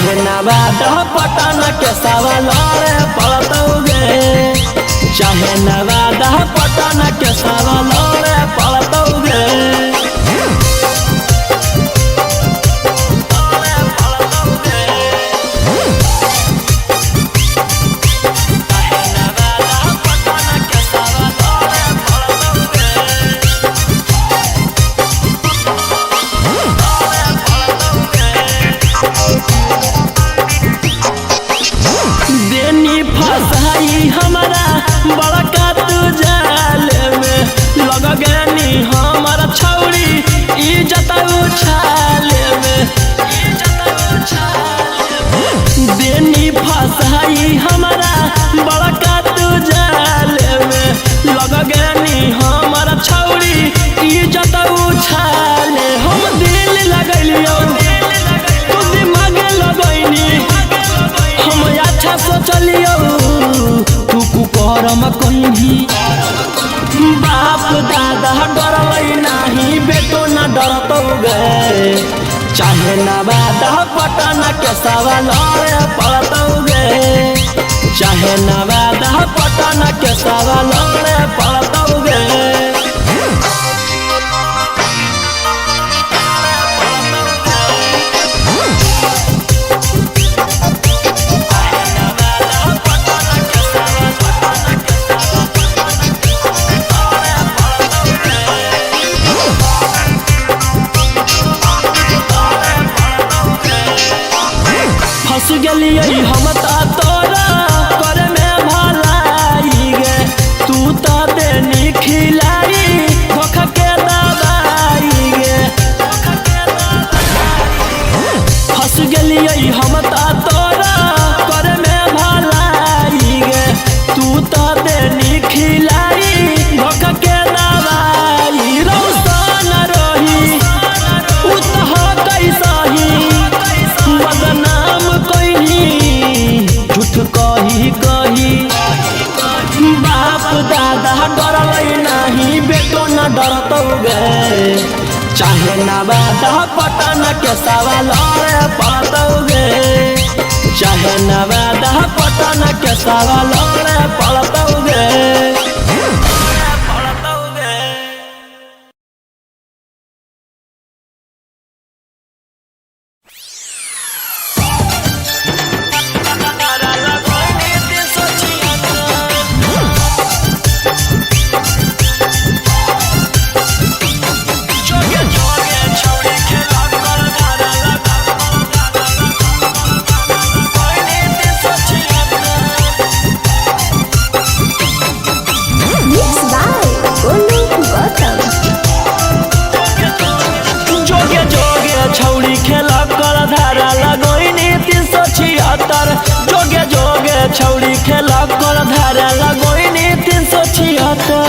चाहे नवादा पटना के सवाल पड़तौगे, चाहे नवादा पटना के सवाल पड़तौगे। हमारा बड़का तू जाल में लग गनी हमारा छौरी इज्जत उछाले में, देनी फसाई हमारा बड़का तू जाल में लग गनी हमारा छौरी इज्जत उछाले। हम दिल लगलियो तू दिमाग लगैनी, हम अच्छा सोचलियो करम कहीं भी। बाप दादा डरलै नहीं बेटो न डरतौगे, चाहे नवादा पटना के सवाल पड़तौगे, चाहे नवादा पटना के सवाल पड़तौगे। फंस गलिए हम तोरा करे में भलाई गे, तू तो देनी खिलाई धोखा के दवाई गे। फंस गलिए हम तोरा करे में भलाई गे, तू तो देनी खिलाई धोखा के दवाई। रौशन रही उतह कैसही बदनाम झूठ कही कही। बाप दादा डरलै नहीं बेटो न डरतौगे, चाहे नवादा पटना के सवाल पड़तौगे, चाहे नवादा पटना के सवाल पड़तौगे। छौड़ी खेला कर धारा लगोइनी 376, जोगे जोगे छौड़ी खेला कर धारा लगोइनी 376।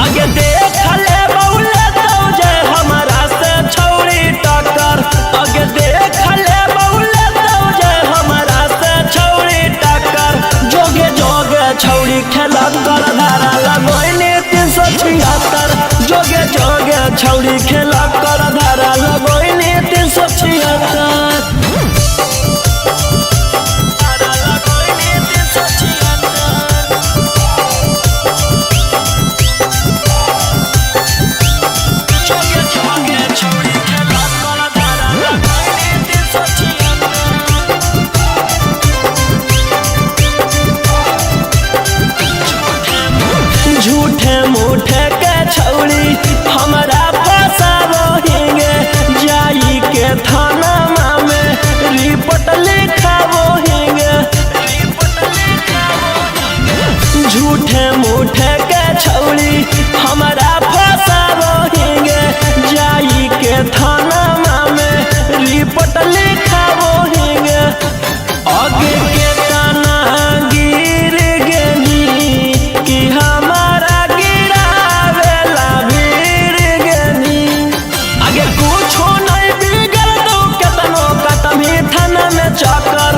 आगे देख ले बउले तौजे हमारा से छौड़ी टक्कर, आगे देख ले बउले तौजे हमारा से छौड़ी टक्कर। जोगे जोगे छौड़ी खेला कर धारा लगोइनी 376, जोगे जोगे छौड़ी खेला कर धारा लगोइनी 376। झूठे मूठे के छौड़ी हमारा फसावोहिंगे, जाई के थाना में रिपोर्ट लिखावोहिंगे। झूठे मूठे के छौड़ी हमारा फसावोहिंगे, जाई के थाना में रिपोर्ट लिखावोहिंगे। आगे के तना गिर गेनी कि हमारा गिरावेला भीड़ गेनी। आगे कुछो नहीं बिगड़ दो केतनो कटमी थाना में चक्कर,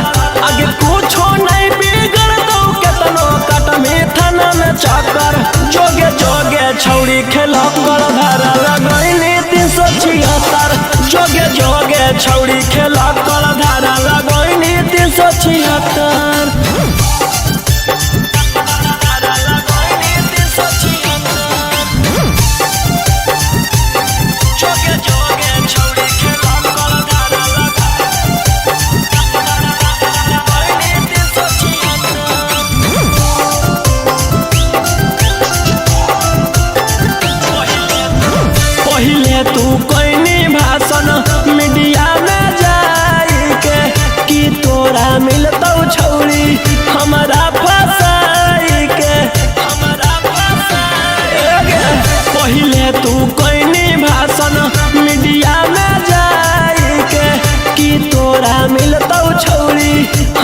आगे कुछो नहीं बिगड़ दो केतनो कटमी थाना में चक्कर। जोगे जोगे छौड़ी खेला कर धारा लगैनी 376, जोगे जोगे छौड़ी खेला कर धारा लगैनी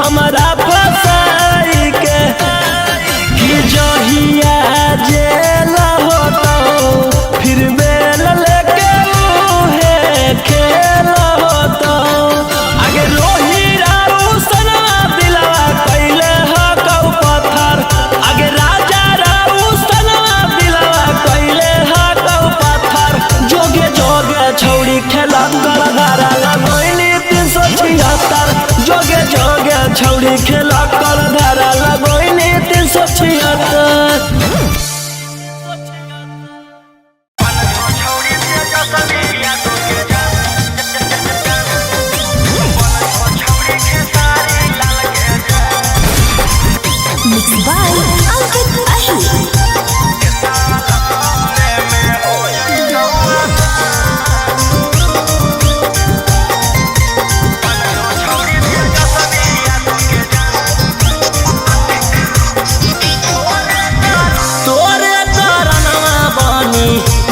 हमारा फसाई के कि जहिया जेल होता फिर बेल लेके उहे खेल होता आगे रोही रारू सनवा दिलवा कैले हकौ पत्थर आगे राजा रारू सनवा दिलवा कैले हकौ पत्थर जोगे जोगे छौड़ी खेला कर धारा लगोइनी 376 जोगे जोगे छौड़ी खेला कर धारा लगोइनी 376 Mixed by Ankit Ahir.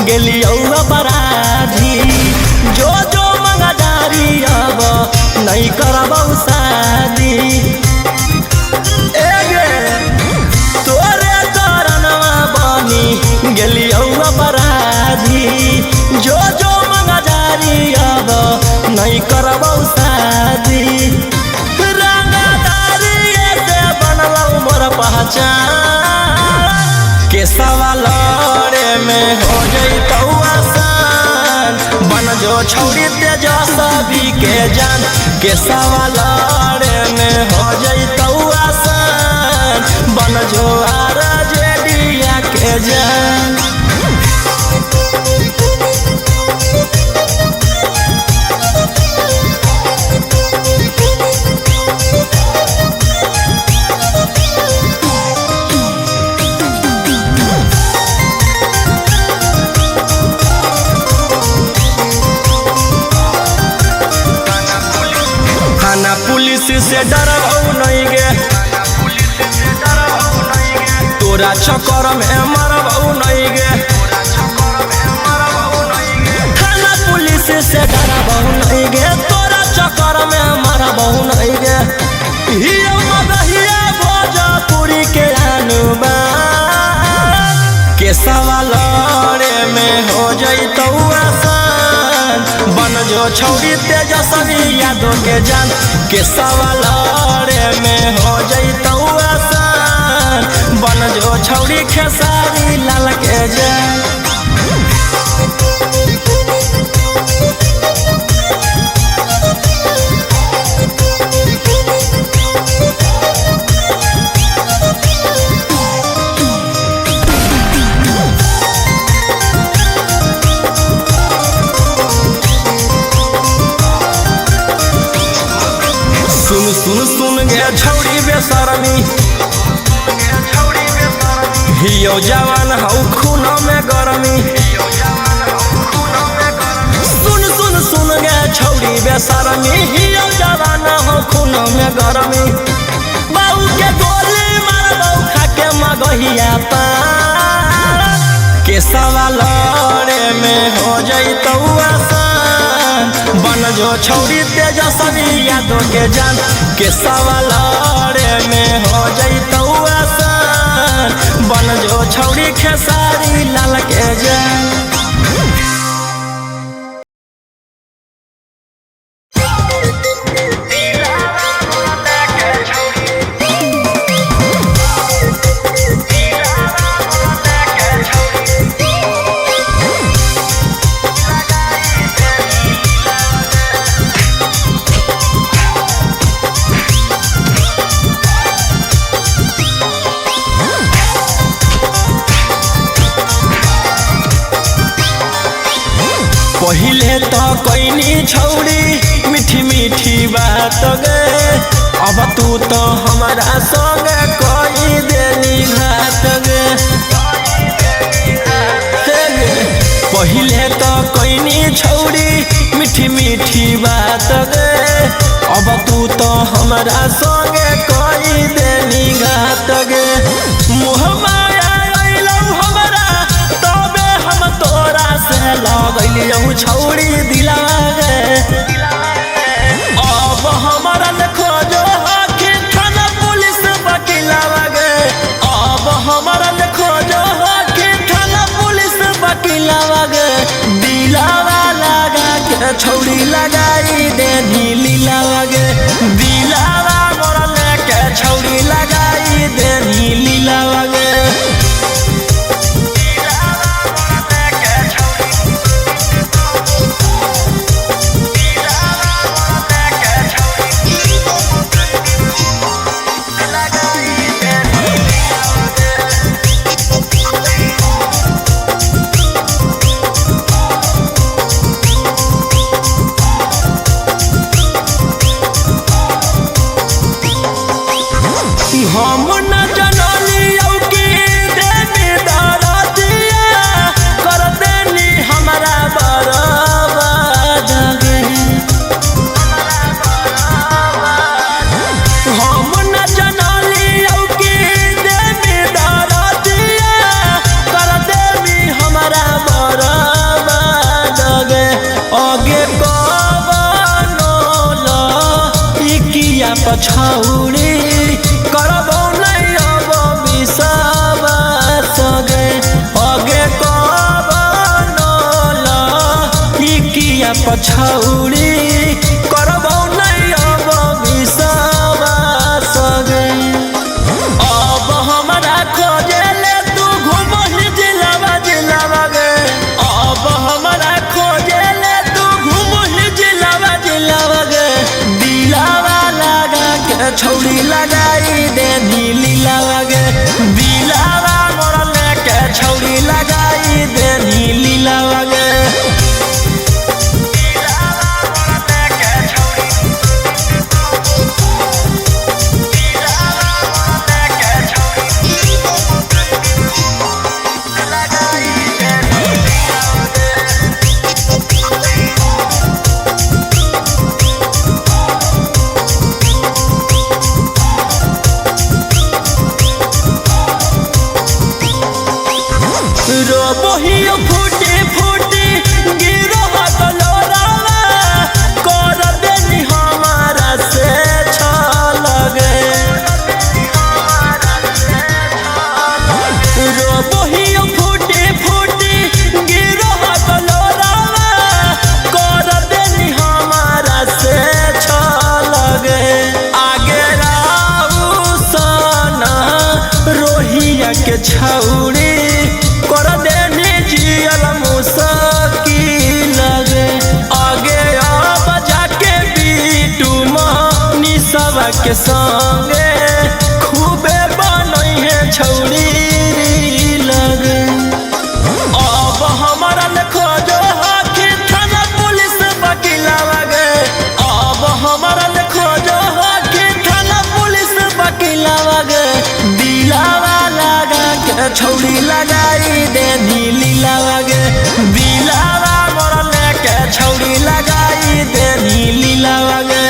गेलियौ बराधी जो जो मंगदारी अब नहीं करबौ शादी तोरे तरनवा बनी गेलियौ बराधी जो जो मंगदारी अब नहीं करबौ शादी रंगदारी से बनलौ मोर पहचान के सवाल में हो जैतौ आसान बन जो छौड़ी तेजस्वी के जान के सवाल में हो जैतौ आसान बन जो आरजेडिया के जान पुलिस से डरबौ नहीं गे तोरा चक्कर में मरबौ नहीं गे थाना पुलिस से डरबौ नहीं गे तोरा चक्कर में मरबौ नहीं गे हियो मदहिया भोजपुरी के अनुमान के सवाल में हो जैतौ आसान बन जो छौड़ी तेजस्वी यादव के जान के सवाल में हो जैतौ आसान बन जो छौड़ी खेसारी लाल के जान सुन गे छौड़ी बेशरमी हियो जवान हौ खून में गरमी सुन गे छौड़ी बेशरमी हियो जवान हौ खून में गरमी बाऊ के गोली मारबौ खाके मगहिया पार के सवाल में हो जैतौ आसान बन जो छौड़ी तेजस्वी यादव के जान के सवाल में हो जैतौ आसान बन जो छौड़ी खेसारी लाल के जान पहिले तो कैनी छौड़ी मीठी मीठी बात गे अब तू तो हमारा संग कोई देनी घात गे पहिले तो कैनी छौड़ी मीठी मीठी बात गे अब तू तो हमारा संग कोई देनी घात गे मुँह माया अइलौ हमरा तबे हम तोरा से लगैलियौ छौड़ी दिला गे अब हमरा खोजो आखिर लीलावा गे दिलावा लगा के छौड़ी लगाई देनी लीलावा गे दिलावा मोरा लेके छौड़ी लगाई देनी लीलावा गे हम न जनली औकी देवी दरदिया कर देनी हमारा बर्बाद गे हम न जनली औकी देवी दरदिया कर देनी हमारा बर्बाद गे आगे कवनो लइकिया पछौड़ी करबो नहीं अब विश्वास गे आगे कवनो लइकिया पछौड़ी करबो नहीं अब विश्वास गे अब हमरा खोजेले तू घुमही जिलावा जिलावा गे अब हमरा खोजेले तू घुमही जिलावा जिलावा गे दिलावा लगा के छौड़ी लगाई देनी लीलावा गे दिलावा मोरा लेके छौड़ी लगाई देनी लीलावा गे रोबोहियो फूटी फूटी गिरो हकलोरावा कर देनी हमारा से छल गे रोबोहियो फूटी फूटी गिरो हकलोरावा कर देनी हमारा से छल गे आगे राऊ सना रोहिया के छौड़ी कर देनी जियल मुश्किल गे आगे अब जाके बीटू मनी सब के संगे खूबे बनई है छौड़ी लगे अब हमारा खोजो हाथी थाना पुलिस वकीलावा गे अब हमारा खोजो हाथी थाना पुलिस वकीलावा गे दिलावा लगा के छौड़ी लगाई देनी लीलावा गे दिलावा मोरा लेके छौड़ी लगाई देनी लीलावा गे।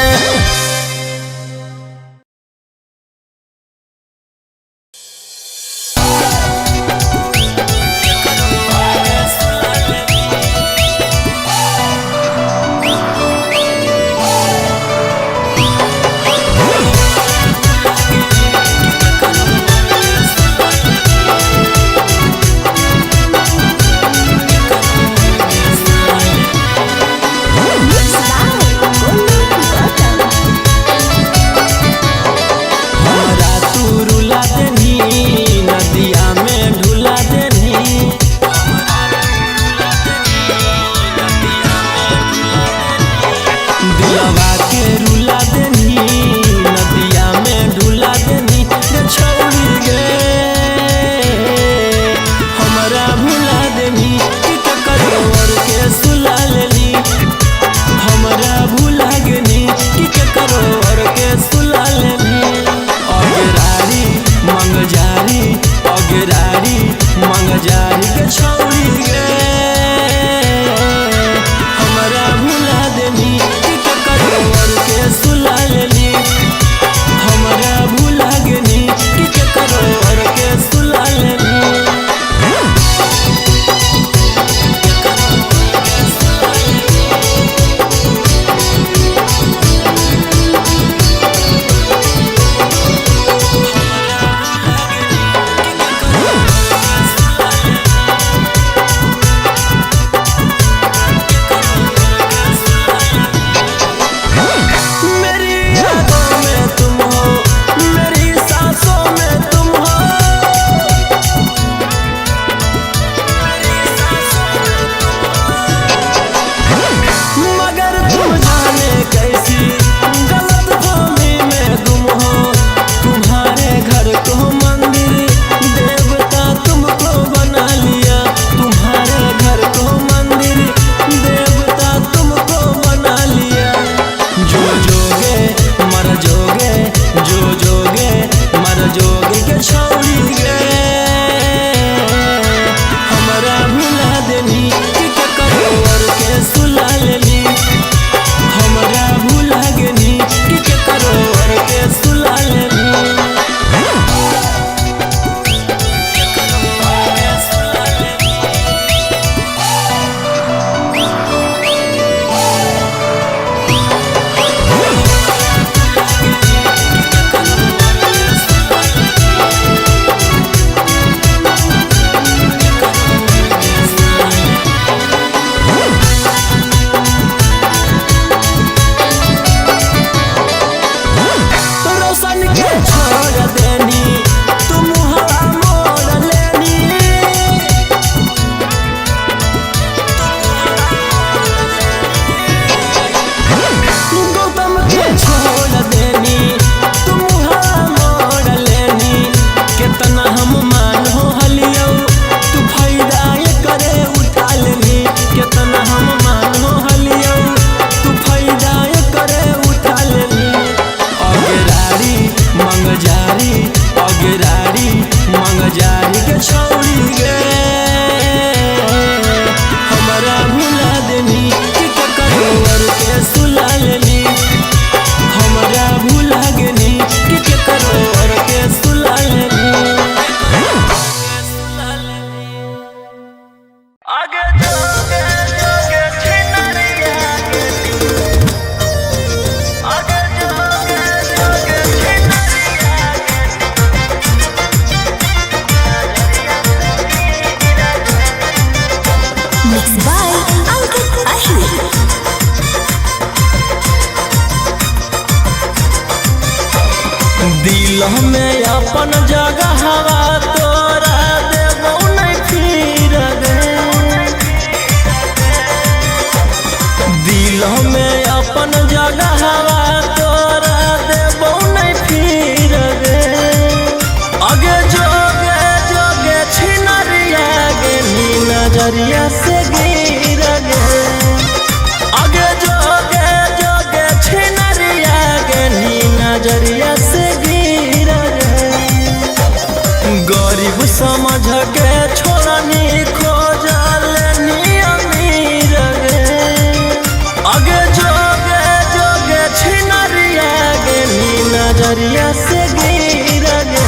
Mixed by Ankit Ahir. दिल में अपन जगह हवा तोरा देबो नहीं फिर गे। दिल में अपन जगह हवा तोरा देबो नहीं फिर गे। आगे जोगे जोगे छिनरिया गे नी नजरिया से गिर गे। आगे जोगे जोगे छिनरिया गे नी नजरिया से गरीब समझ के छोड़नी खोजलनी अमीर गे। आगे जोगे जोगे छिनरिया गे नी नजरिया से गिर गे।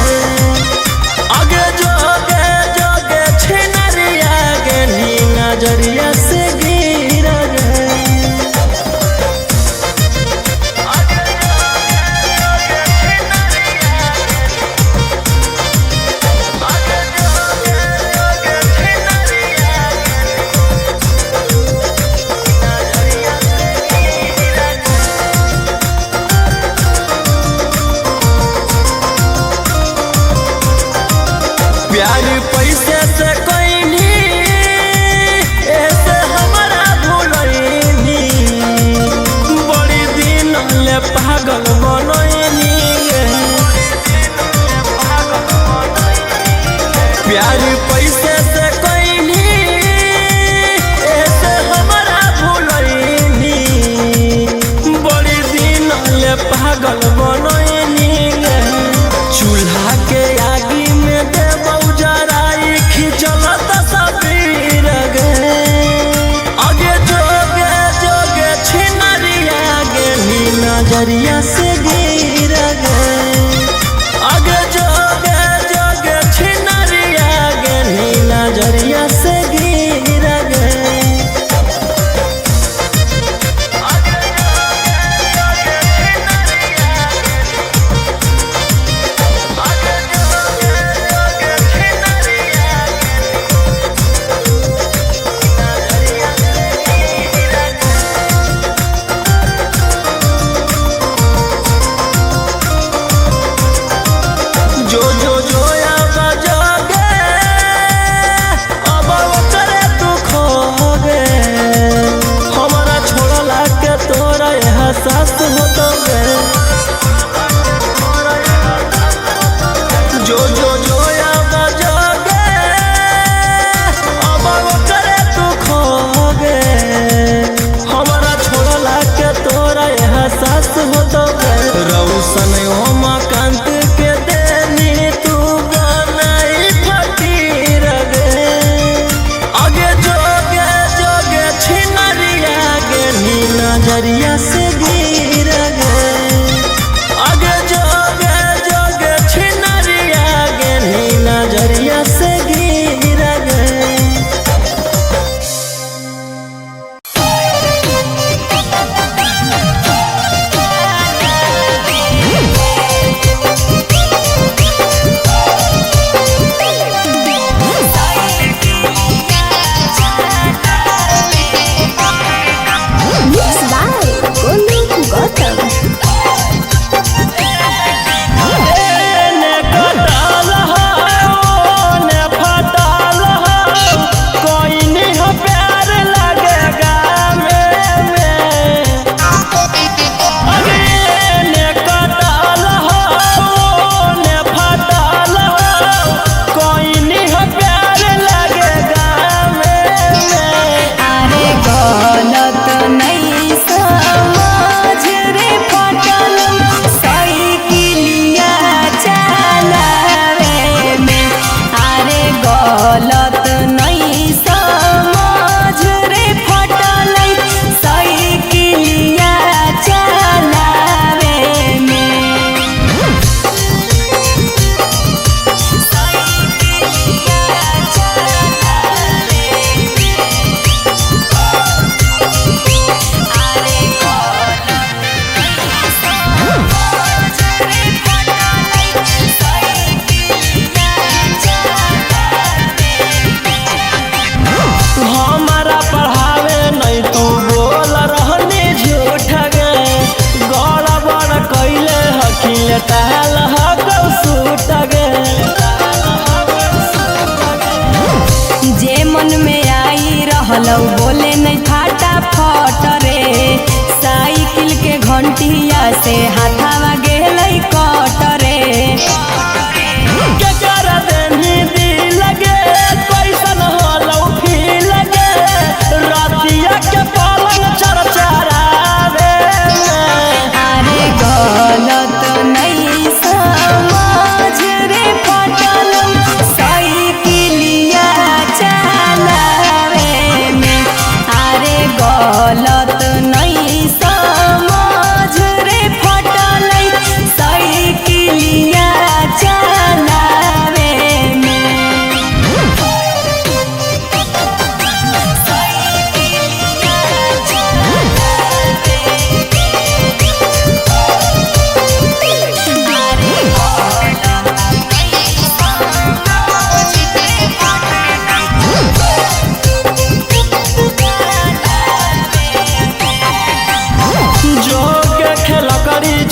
आगे जोगे जोगे छिनरिया गे नी नजरिया से गिर गे। प्यार पैसे से कोई नहीं ऐसे हमारा भूलनी। बड़ी दिन ले पागल बननी। प्यार पैसे से कोई नहीं ऐसे हमारा भूलनी। बड़ी दिन ले पागल बननी। चूल्हा के आगी में खिंचल तस्वीर गे। आगे जोगे जोगे छिनरिया गे नी नजरिया से गिर गे। आगे जोगे जोगे छिनरिया गे नी नजरिया से गिर गे। जो जो जो अब जोगे अब करे तू खोगे। हमारा छोड़ला के तोरा एहसास होतो गे। जो जो जो अब जोगे अब करे तू खोगे। हमारा छोड़ला के तोरा एहसास होतो गे। रौशन ओमकांत के देनी तू बनाई फकीर गे। आगे जोगे जोगे छिनरिया गे नी नजरिया से गिर गे। आगे जोगे जोगे छिनरिया गे नी नजरिया से गिर गे। Mixed by कहलौ बोले नहीं फाटा फट रे साइकिल के घंटिया से हाथावा गेलै कट रे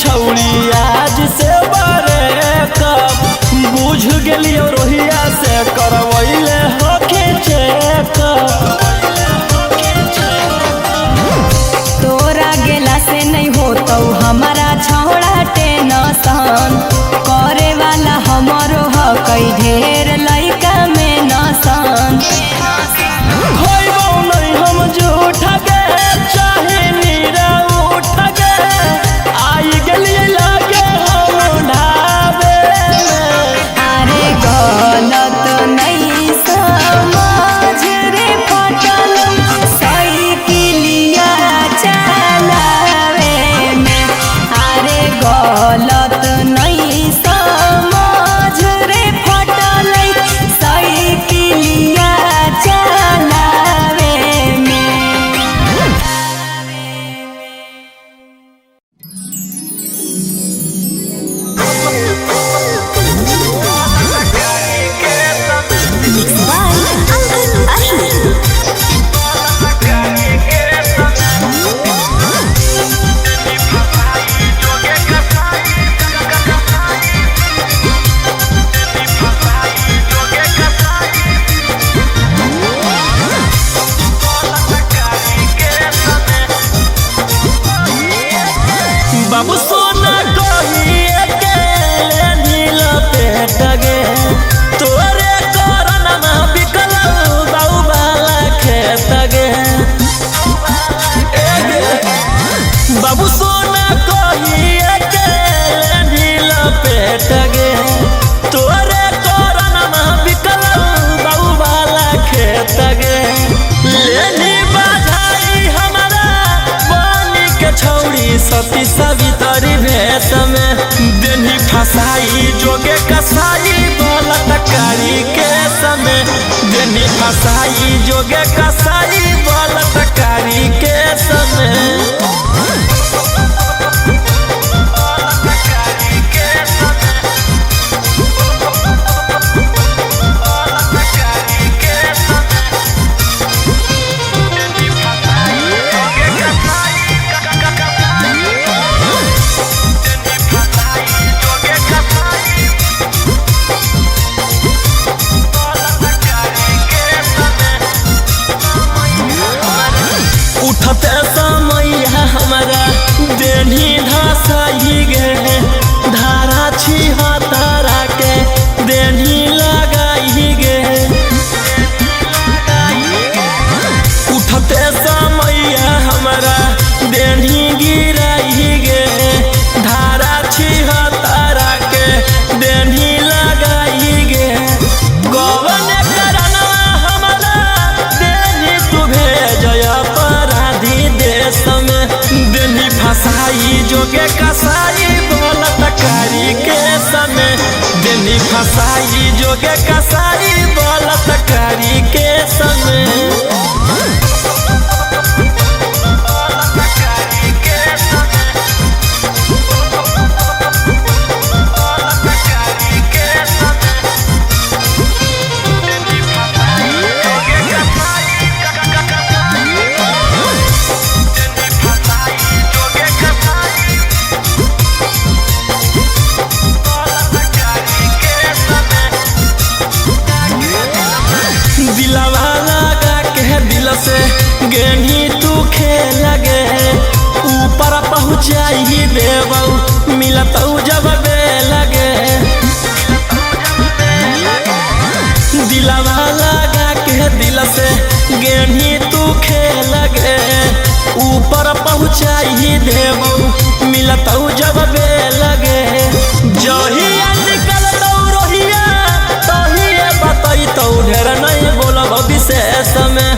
छौड़ी आज से बरे कब बुझ गेलियो रोहिया से करवैले होके चेक तोरा गेला से नहीं होतौ हमारा छौड़ा टेंशन करे वाला हमरो ह कई ढेर लइका में नसन होइबो नहीं हम झूठ गे चाहे नीरा उठ गे आई गेलिए लागे हम ढाबे अरे गलत नहीं समझ रे फटल साइकिलिया चलावे में अरे गलत नहीं समझ रे फटल साइकिलिया चलावे में Mixed by Uncle Ahir. बाबू सोना कहिए के नील पेट गे तोरे करन में बिकल बाऊ वाला खेत गे बाबू सोना कहिए के नील पेट गे तोरे करन में बिकल बाऊ वाला खेत गे लेनी बाधाई हमारा बनी के छौड़ी सती सवितरी भेष में देनी फसाई जोगे कसाई बलात्कारी के समय देनी फसाई जोगे कसाई बलात्कारी के समय उठते समय हमारा देनी धसाई गे धारा छिहत्तरा के देनी लगाई गे उठते समय हमारा देनी गिराई गे धारा छिहत्तरा के देनी लगाई गे गवन करना हमारा देनी तू भेजया देश में देनी फसाई जोगे कसाई बलात्कारी के समय देनी फसाई जोगे कसाई बलात्कारी के समय दिलवा लगा से गेनी तू खेल गे ऊपर पहुँचाई देबऊ मिलत जब लगे दिलवा लगा के दिल से गेनी तू खेल गे ऊपर पहुँचाई देबऊ मिलत जब लगे जहिया निकल रोहिया तहिए बतई तो ढेर नहीं बोलब विशेष में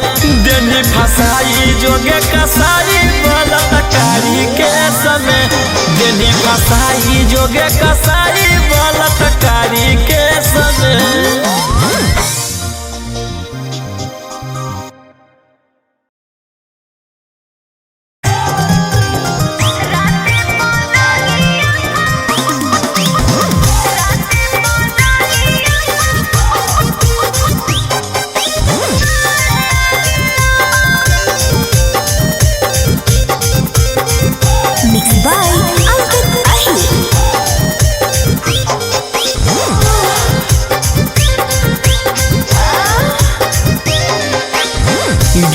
देनी फसाई जोगे कसाई बलात्कारी के समय देनी फसाई जोगे कसाई बलात्कारी के समय।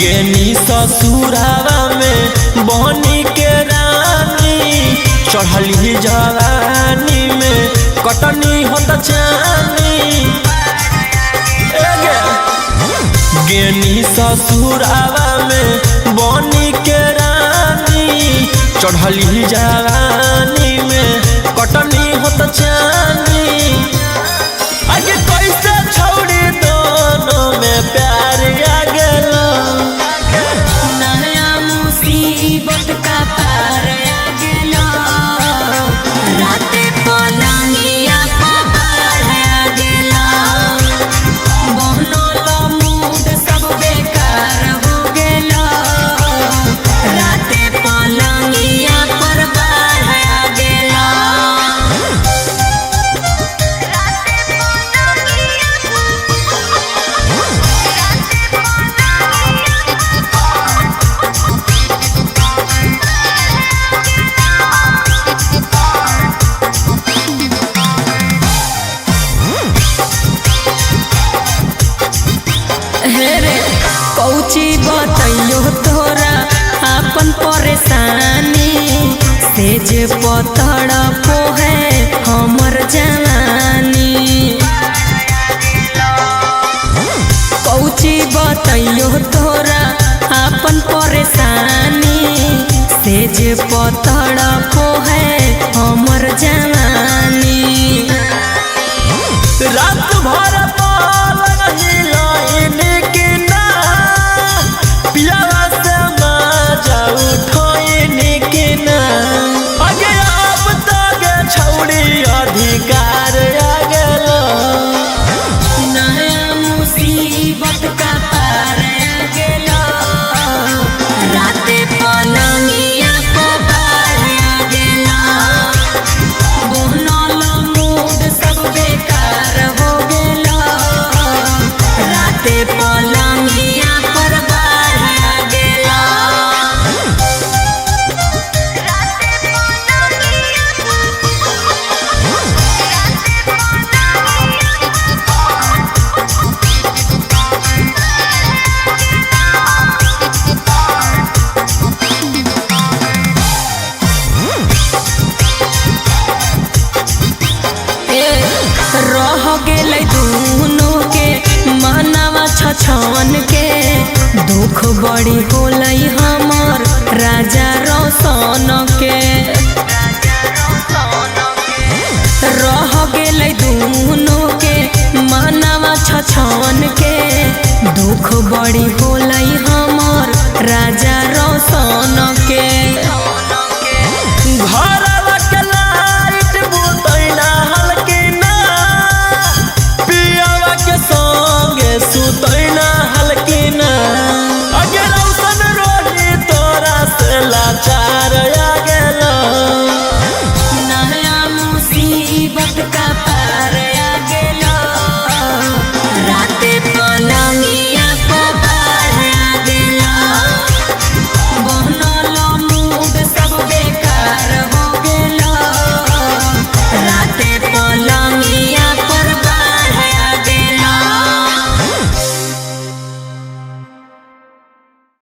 गेनी ससुरावा में बहनी के रानी चढ़ली जवानी में कटनी होत जानी गेनी ससुरावा में बहनी के रानी चढ़ली जवानी में कटनी होत जानी आगे कैसे छोड़ी दोनों में प्यार आ गेला मुसीबत का पार आ गेला रात पलंगिया पार आ गेला बहनों मूड सब बेकार हो गेला रात पलंगिया पर बार आ गेला। कौची बतैयो तोरा अपन परेशानी से जे पतड़ पो है हमर जवानी कौची बतैयो तोरा अपन परेशानी से जे पतड़ पो है हमर जवानी रात भर अधिकार आ गेलो नया मुसीबत का पार आ गेलो रात पलंगिया को बार आ गेलो बहनों मूड सब बेकार हो गेलो रात पलंगिया पर बार आ गेलो। रह गेलै दोनों के मनवा छछन के दुख बड़ी होलै हमर राजा रोशन के रह गेलै दोनों के मनवा छछन के दुख बड़ी होलै हमर राजा रोशन के घर लाइट बुतैना हल्किना पियावा के संगे सुतैना हल्किना अगे रौशन रोही तोरा से लाचार आ गेलो नया मुसीबत